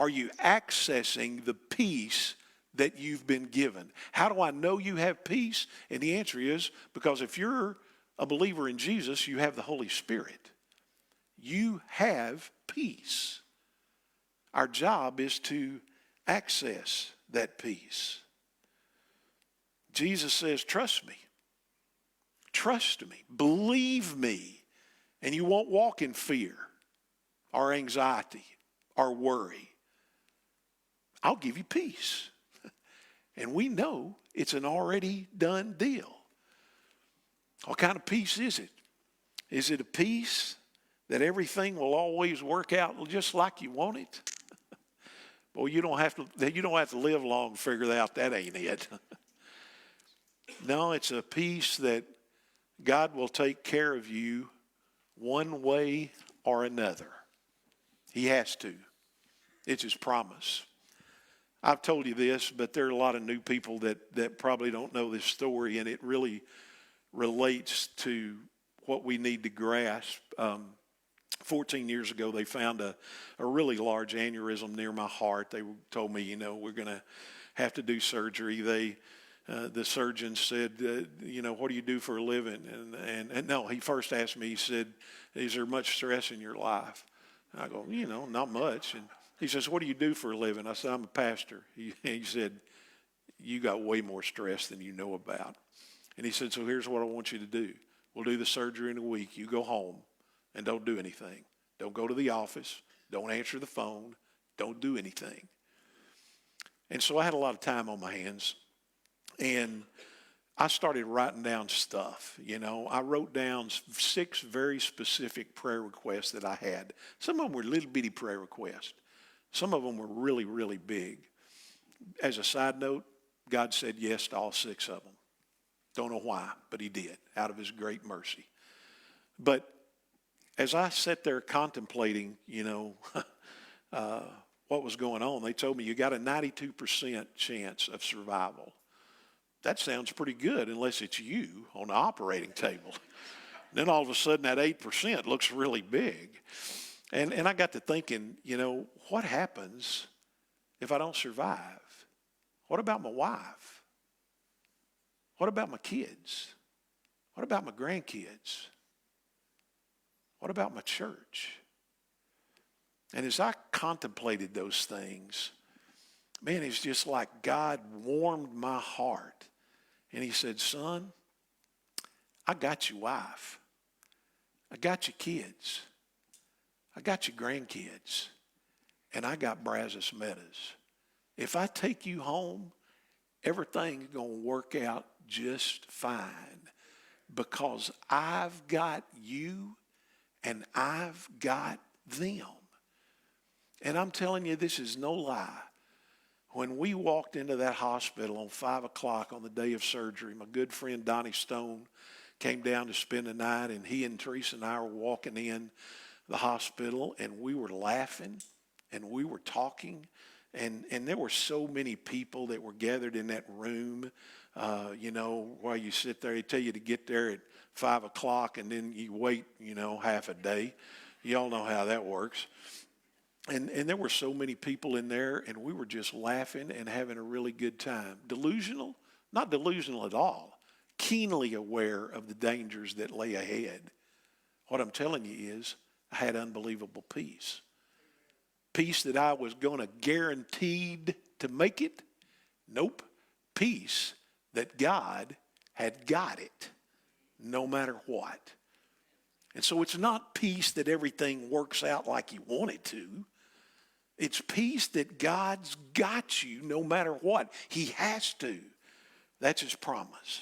Are you accessing the peace that you've been given? How do I know you have peace? And the answer is because if you're a believer in Jesus, you have the Holy Spirit. You have peace. Our job is to access that peace. Jesus says, trust me. Trust me. Believe me. And you won't walk in fear or anxiety or worry. I'll give you peace. And we know it's an already done deal. What kind of peace is it? Is it a peace that everything will always work out just like you want it? Well, you don't have to live long to figure out that ain't it. No, it's a peace that God will take care of you one way or another. He has to. It's his promise. I've told you this, but there are a lot of new people that probably don't know this story, and it really relates to what we need to grasp. 14 years ago, they found a really large aneurysm near my heart. They told me, we're going to have to do surgery. The surgeon said, what do you do for a living? And no, he first asked me, he said, is there much stress in your life? I go, not much. And he says, what do you do for a living? I said, I'm a pastor. He said, you got way more stress than you know about. And he said, so here's what I want you to do. We'll do the surgery in a week. You go home and don't do anything. Don't go to the office. Don't answer the phone. Don't do anything. And so I had a lot of time on my hands. And I started writing down stuff. I wrote down 6 very specific prayer requests that I had. Some of them were little bitty prayer requests. Some of them were really, really big. As a side note, God said yes to all 6 of them. Don't know why, but he did, out of his great mercy. But as I sat there contemplating, what was going on, they told me you got a 92% chance of survival. That sounds pretty good unless it's you on the operating table. Then all of a sudden that 8% looks really big. And I got to thinking, what happens if I don't survive? What about my wife? What about my kids? What about my grandkids? What about my church? And as I contemplated those things, man, it's just like God warmed my heart. And he said, son, I got your wife. I got your kids. I got your grandkids. And I got Brazos Meadows. If I take you home, everything's going to work out just fine because I've got you and I've got them. And I'm telling you, this is no lie. When we walked into that hospital on 5 o'clock on the day of surgery, my good friend Donnie Stone came down to spend the night, and he and Teresa and I were walking in the hospital, and we were laughing, and we were talking, and there were so many people that were gathered in that room. While you sit there, they tell you to get there at 5 o'clock, and then you wait, half a day. You all know how that works. And there were so many people in there, and we were just laughing and having a really good time. Delusional? Not delusional at all. Keenly aware of the dangers that lay ahead. What I'm telling you is I had unbelievable peace. Peace that I was going to guaranteed to make it? Nope. Peace that God had got it no matter what. And so it's not peace that everything works out like you want it to. It's peace that God's got you no matter what. He has to. That's his promise.